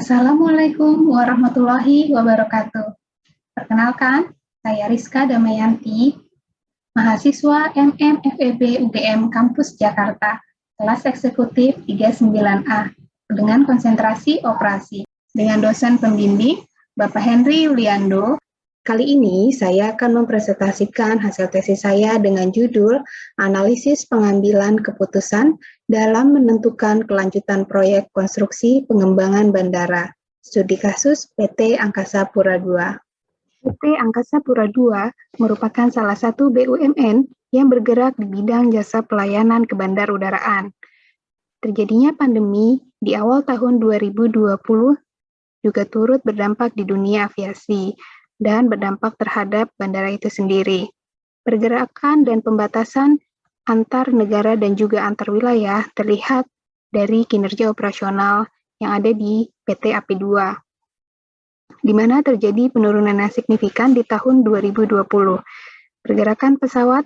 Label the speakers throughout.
Speaker 1: Assalamualaikum warahmatullahi wabarakatuh. Perkenalkan, saya Rizka Damayanti, mahasiswa MM/FEB UGM Kampus Jakarta, kelas eksekutif 39A, dengan konsentrasi operasi, dengan dosen pembimbing Bapak Henry Yuliando. Kali ini saya akan mempresentasikan hasil tesis saya dengan judul Analisis Pengambilan Keputusan dalam Menentukan Kelanjutan Proyek Konstruksi Pengembangan Bandara, Studi Kasus PT Angkasa Pura II. PT Angkasa Pura II merupakan salah satu BUMN yang bergerak di bidang jasa pelayanan kebandarudaraan. Terjadinya pandemi di awal tahun 2020 juga turut berdampak di dunia aviasi dan berdampak terhadap bandara itu sendiri. Pergerakan dan pembatasan antar negara dan juga antar wilayah terlihat dari kinerja operasional yang ada di PT AP2, di mana terjadi penurunan yang signifikan di tahun 2020. Pergerakan pesawat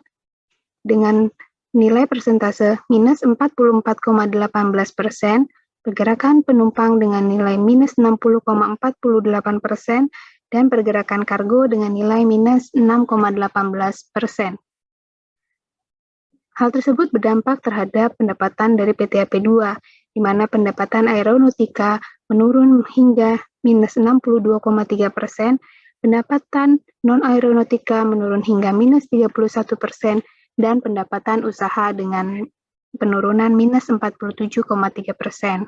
Speaker 1: dengan nilai persentase minus 44,18%, pergerakan penumpang dengan nilai minus 60,48%, dan pergerakan kargo dengan nilai minus 6,18%. Hal tersebut berdampak terhadap pendapatan dari PT AP2, di mana pendapatan aeronautika menurun hingga minus 62,3%, pendapatan non-aeronautika menurun hingga minus 31%, dan pendapatan usaha dengan penurunan minus 47,3%.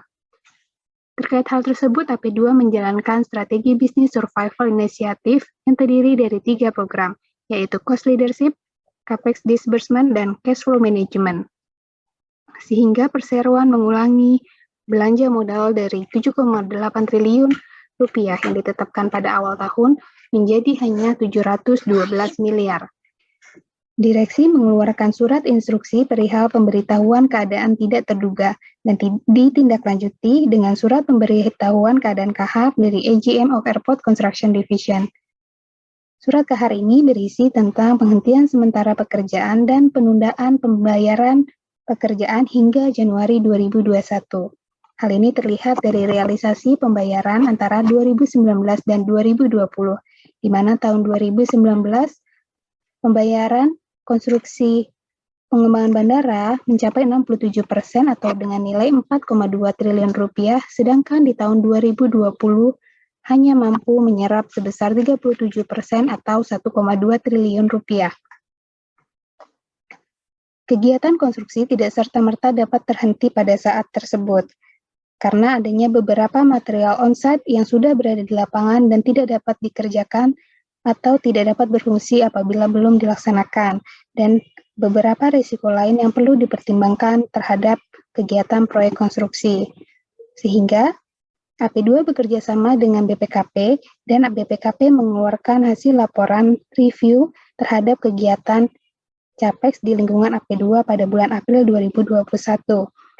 Speaker 1: Terkait hal tersebut, AP2 menjalankan strategi bisnis survival inisiatif yang terdiri dari 3 program, yaitu cost leadership, capex disbursement, dan cash flow management. Sehingga perseroan mengulangi belanja modal dari 7,8 triliun rupiah yang ditetapkan pada awal tahun menjadi hanya 712 miliar. Direksi mengeluarkan surat instruksi perihal pemberitahuan keadaan tidak terduga dan ditindaklanjuti dengan surat pemberitahuan keadaan kahar dari AGM of Airport Construction Division. Surat kahar ini berisi tentang penghentian sementara pekerjaan dan penundaan pembayaran pekerjaan hingga Januari 2021. Hal ini terlihat dari realisasi pembayaran antara 2019 dan 2020, di mana tahun 2019 pembayaran konstruksi pengembangan bandara mencapai 67% atau dengan nilai 4,2 triliun rupiah, sedangkan di tahun 2020 hanya mampu menyerap sebesar 37% atau 1,2 triliun rupiah. Kegiatan konstruksi tidak serta-merta dapat terhenti pada saat tersebut, karena adanya beberapa material on-site yang sudah berada di lapangan dan tidak dapat dikerjakan atau tidak dapat berfungsi apabila belum dilaksanakan, dan beberapa risiko lain yang perlu dipertimbangkan terhadap kegiatan proyek konstruksi. Sehingga AP2 bekerja sama dengan BPKP, dan BPKP mengeluarkan hasil laporan review terhadap kegiatan CAPEX di lingkungan AP2 pada bulan April 2021.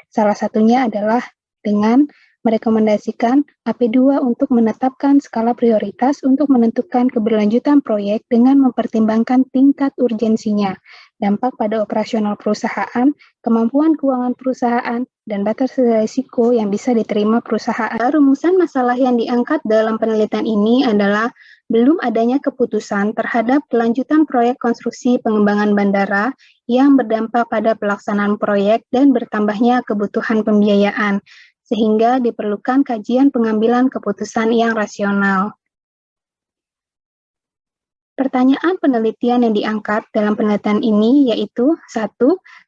Speaker 1: Salah satunya adalah dengan merekomendasikan AP2 untuk menetapkan skala prioritas untuk menentukan keberlanjutan proyek dengan mempertimbangkan tingkat urgensinya, dampak pada operasional perusahaan, kemampuan keuangan perusahaan, dan batas risiko yang bisa diterima perusahaan. Rumusan masalah yang diangkat dalam penelitian ini adalah belum adanya keputusan terhadap kelanjutan proyek konstruksi pengembangan bandara yang berdampak pada pelaksanaan proyek dan bertambahnya kebutuhan pembiayaan, sehingga diperlukan kajian pengambilan keputusan yang rasional. Pertanyaan penelitian yang diangkat dalam penelitian ini yaitu 1.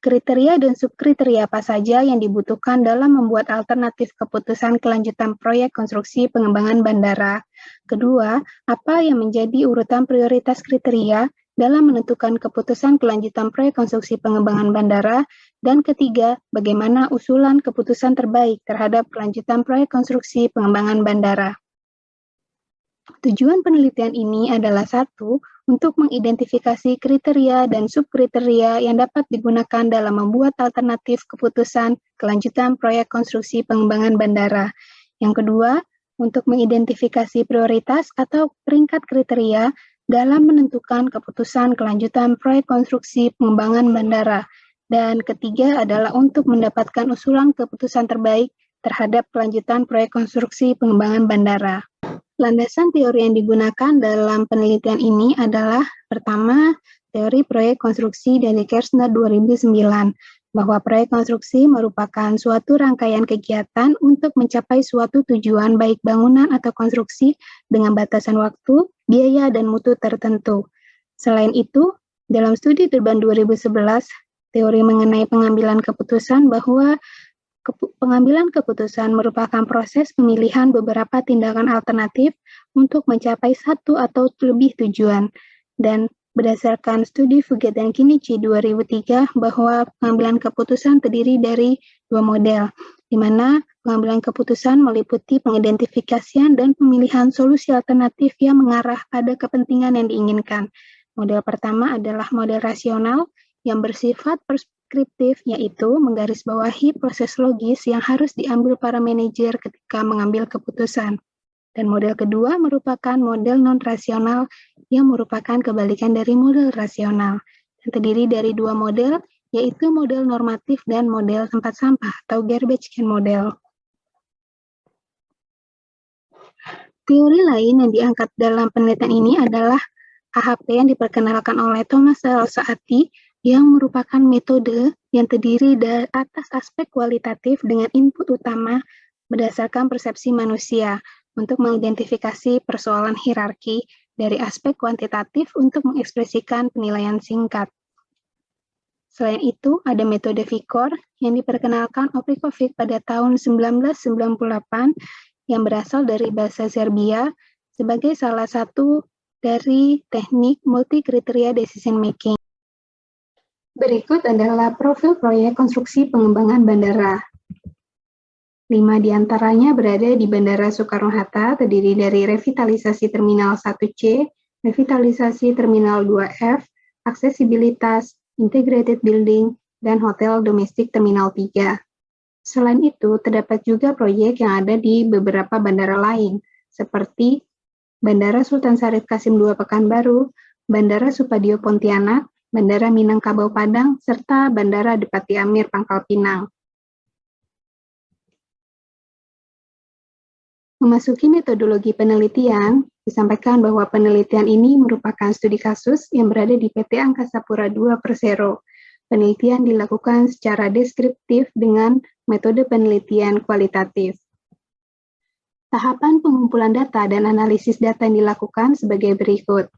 Speaker 1: Kriteria dan subkriteria apa saja yang dibutuhkan dalam membuat alternatif keputusan kelanjutan proyek konstruksi pengembangan bandara. Kedua, apa yang menjadi urutan prioritas kriteria dalam menentukan keputusan kelanjutan proyek konstruksi pengembangan bandara. Dan ketiga, bagaimana usulan keputusan terbaik terhadap kelanjutan proyek konstruksi pengembangan bandara. Tujuan penelitian ini adalah 1. Untuk mengidentifikasi kriteria dan subkriteria yang dapat digunakan dalam membuat alternatif keputusan kelanjutan proyek konstruksi pengembangan bandara. Yang kedua, untuk mengidentifikasi prioritas atau peringkat kriteria dalam menentukan keputusan kelanjutan proyek konstruksi pengembangan bandara. Dan ketiga adalah untuk mendapatkan usulan keputusan terbaik terhadap kelanjutan proyek konstruksi pengembangan bandara. Landasan teori yang digunakan dalam penelitian ini adalah pertama, teori proyek konstruksi dari Kersner 2009, bahwa proyek konstruksi merupakan suatu rangkaian kegiatan untuk mencapai suatu tujuan baik bangunan atau konstruksi dengan batasan waktu, biaya, dan mutu tertentu. Selain itu, dalam studi Durban 2011, teori mengenai pengambilan keputusan bahwa pengambilan keputusan merupakan proses pemilihan beberapa tindakan alternatif untuk mencapai satu atau lebih tujuan. Dan berdasarkan studi Fugate dan Kinichi 2003 bahwa pengambilan keputusan terdiri dari dua model, di mana pengambilan keputusan meliputi pengidentifikasian dan pemilihan solusi alternatif yang mengarah pada kepentingan yang diinginkan. Model pertama adalah model rasional yang bersifat preskriptif, yaitu menggarisbawahi proses logis yang harus diambil para manajer ketika mengambil keputusan. Dan model kedua merupakan model non-rasional yang merupakan kebalikan dari model rasional. Dan terdiri dari dua model, yaitu model normatif dan model tempat sampah atau garbage can model. Teori lain yang diangkat dalam penelitian ini adalah AHP yang diperkenalkan oleh Thomas Rosati, yang merupakan metode yang terdiri dari atas aspek kualitatif dengan input utama berdasarkan persepsi manusia untuk mengidentifikasi persoalan hierarki dari aspek kuantitatif untuk mengekspresikan penilaian singkat. Selain itu, ada metode VICOR yang diperkenalkan Oprikovic pada tahun 1998 yang berasal dari bahasa Serbia sebagai salah satu dari teknik multi-kriteria decision making. Berikut adalah profil proyek konstruksi pengembangan bandara. 5 diantaranya berada di Bandara Soekarno-Hatta, terdiri dari revitalisasi Terminal 1C, revitalisasi Terminal 2F, aksesibilitas, integrated building, dan hotel domestik Terminal 3. Selain itu, terdapat juga proyek yang ada di beberapa bandara lain, seperti Bandara Sultan Syarif Kasim II Pekanbaru, Bandara Supadio Pontianak, Bandara Minangkabau Padang, serta Bandara Depati Amir Pangkal Pinang. Memasuki metodologi penelitian, disampaikan bahwa penelitian ini merupakan studi kasus yang berada di PT Angkasa Pura II Persero. Penelitian dilakukan secara deskriptif dengan metode penelitian kualitatif. Tahapan pengumpulan data dan analisis data yang dilakukan sebagai berikut.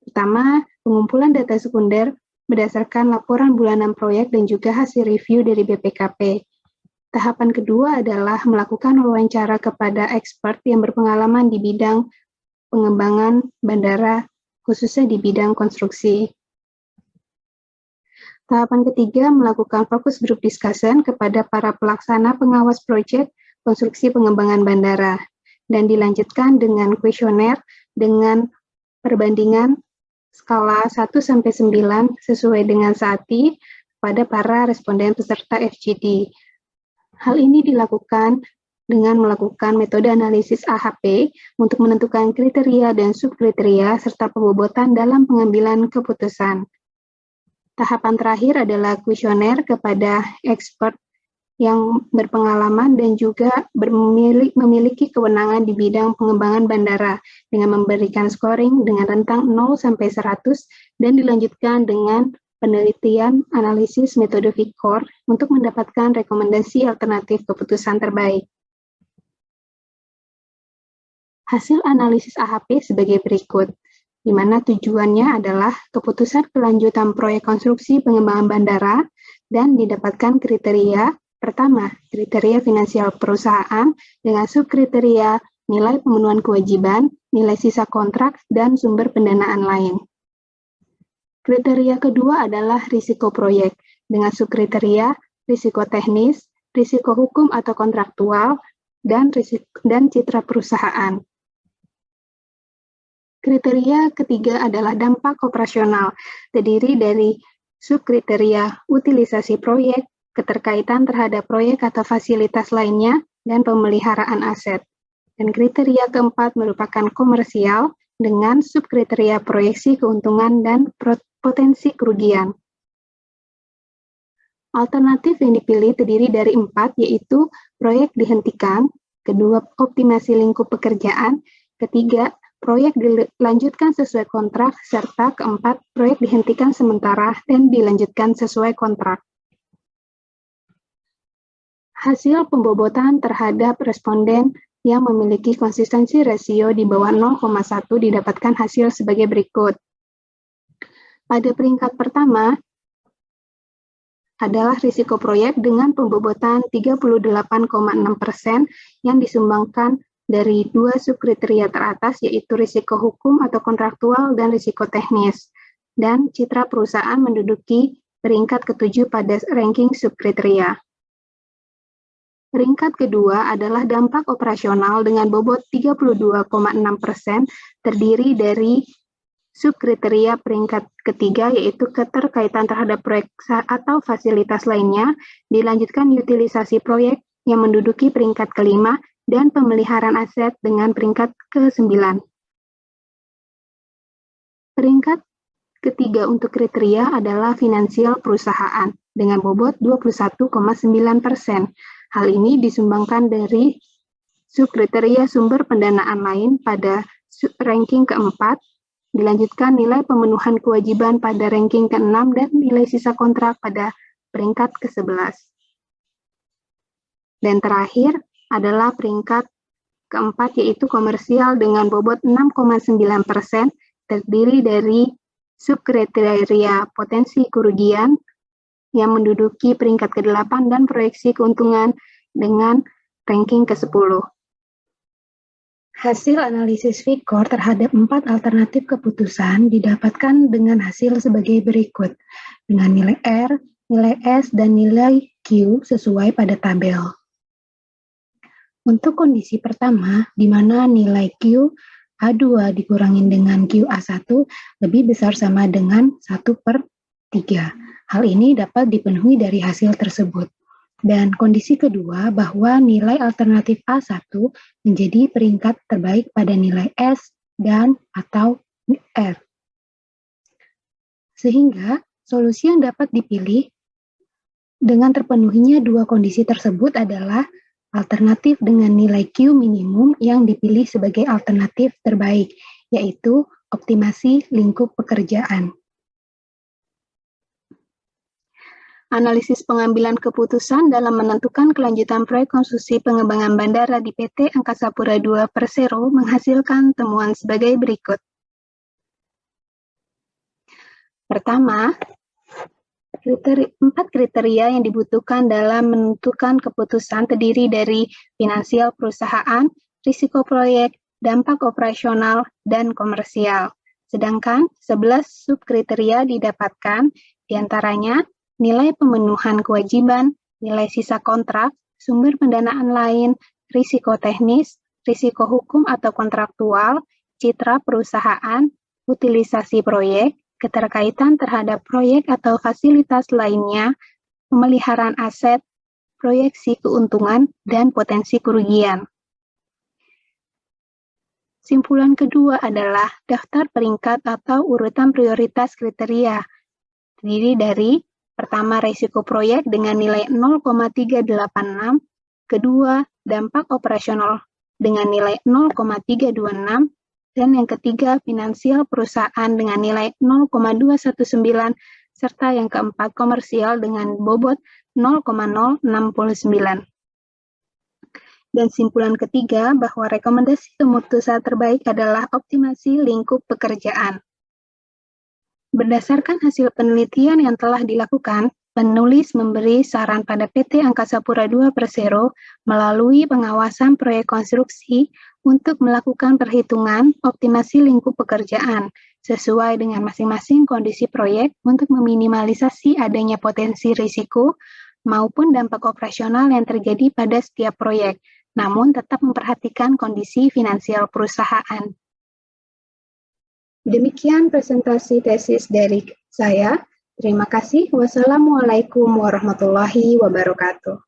Speaker 1: Pertama, pengumpulan data sekunder berdasarkan laporan bulanan proyek dan juga hasil review dari BPKP. Tahapan kedua adalah melakukan wawancara kepada expert yang berpengalaman di bidang pengembangan bandara, khususnya di bidang konstruksi. Tahapan ketiga, melakukan focus group discussion kepada para pelaksana pengawas proyek konstruksi pengembangan bandara. Dan dilanjutkan dengan kuesioner dengan perbandingan skala 1-9 sesuai dengan SATI pada para responden peserta FGD. Hal ini dilakukan dengan melakukan metode analisis AHP untuk menentukan kriteria dan subkriteria serta pembobotan dalam pengambilan keputusan. Tahapan terakhir adalah kuesioner kepada expert yang berpengalaman dan juga memiliki kewenangan di bidang pengembangan bandara dengan memberikan scoring dengan rentang 0-100 dan dilanjutkan dengan penelitian analisis metode VICOR untuk mendapatkan rekomendasi alternatif keputusan terbaik. Hasil analisis AHP sebagai berikut, di mana tujuannya adalah keputusan kelanjutan proyek konstruksi pengembangan bandara dan didapatkan kriteria. Pertama, kriteria finansial perusahaan dengan subkriteria nilai pemenuhan kewajiban, nilai sisa kontrak, dan sumber pendanaan lain. Kriteria kedua adalah risiko proyek dengan subkriteria risiko teknis, risiko hukum atau kontraktual, dan citra perusahaan. Kriteria ketiga adalah dampak operasional, terdiri dari subkriteria utilisasi proyek, keterkaitan terhadap proyek atau fasilitas lainnya, dan pemeliharaan aset. Dan kriteria keempat merupakan komersial dengan subkriteria proyeksi keuntungan dan potensi kerugian. Alternatif yang dipilih terdiri dari 4, yaitu proyek dihentikan, kedua, optimasi lingkup pekerjaan, ketiga, proyek dilanjutkan sesuai kontrak, serta keempat, proyek dihentikan sementara dan dilanjutkan sesuai kontrak. Hasil pembobotan terhadap responden yang memiliki konsistensi rasio di bawah 0,1 didapatkan hasil sebagai berikut. Pada peringkat pertama adalah risiko proyek dengan pembobotan 38,6% yang disumbangkan dari 2 subkriteria teratas, yaitu risiko hukum atau kontraktual dan risiko teknis. Dan citra perusahaan menduduki peringkat ke-7 pada ranking subkriteria. Peringkat kedua adalah dampak operasional dengan bobot 32,6%, terdiri dari subkriteria peringkat ketiga, yaitu keterkaitan terhadap proyek atau fasilitas lainnya, dilanjutkan utilisasi proyek yang menduduki peringkat kelima, dan pemeliharaan aset dengan peringkat ke-9. Peringkat ketiga untuk kriteria adalah finansial perusahaan, dengan bobot 21,9%. Hal ini disumbangkan dari subkriteria sumber pendanaan lain pada ranking keempat, dilanjutkan nilai pemenuhan kewajiban pada ranking ke-6, dan nilai sisa kontrak pada peringkat ke-11. Dan terakhir adalah peringkat keempat, yaitu komersial dengan bobot 6,9%, terdiri dari subkriteria potensi kerugian yang menduduki peringkat ke-8 dan proyeksi keuntungan dengan ranking ke-10. Hasil analisis Vicor terhadap 4 alternatif keputusan didapatkan dengan hasil sebagai berikut, dengan nilai R, nilai S, dan nilai Q sesuai pada tabel. Untuk kondisi pertama, di mana nilai Q A2 dikurangin dengan QA1 lebih besar sama dengan 1/3. Hal ini dapat dipenuhi dari hasil tersebut. Dan kondisi kedua, bahwa nilai alternatif A1 menjadi peringkat terbaik pada nilai S dan atau R. Sehingga solusi yang dapat dipilih dengan terpenuhinya dua kondisi tersebut adalah alternatif dengan nilai Q minimum yang dipilih sebagai alternatif terbaik, yaitu optimasi lingkup pekerjaan. Analisis pengambilan keputusan dalam menentukan kelanjutan proyek konstruksi pengembangan bandara di PT Angkasa Pura II Persero menghasilkan temuan sebagai berikut. Pertama, 4 kriteria yang dibutuhkan dalam menentukan keputusan terdiri dari finansial perusahaan, risiko proyek, dampak operasional, dan komersial. Sedangkan 11 subkriteria didapatkan, diantaranya nilai pemenuhan kewajiban, nilai sisa kontrak, sumber pendanaan lain, risiko teknis, risiko hukum atau kontraktual, citra perusahaan, utilisasi proyek, keterkaitan terhadap proyek atau fasilitas lainnya, pemeliharaan aset, proyeksi keuntungan, dan potensi kerugian. Simpulan kedua adalah daftar peringkat atau urutan prioritas kriteria, terdiri dari pertama, risiko proyek dengan nilai 0,386, kedua, dampak operasional dengan nilai 0,326, dan yang ketiga, finansial perusahaan dengan nilai 0,219, serta yang keempat, komersial dengan bobot 0,069. Dan simpulan ketiga, bahwa rekomendasi keputusan terbaik adalah optimasi lingkup pekerjaan. Berdasarkan hasil penelitian yang telah dilakukan, penulis memberi saran pada PT Angkasa Pura II Persero melalui pengawasan proyek konstruksi untuk melakukan perhitungan optimasi lingkup pekerjaan sesuai dengan masing-masing kondisi proyek untuk meminimalisasi adanya potensi risiko maupun dampak operasional yang terjadi pada setiap proyek, namun tetap memperhatikan kondisi finansial perusahaan. Demikian presentasi tesis dari saya. Terima kasih. Wassalamualaikum warahmatullahi wabarakatuh.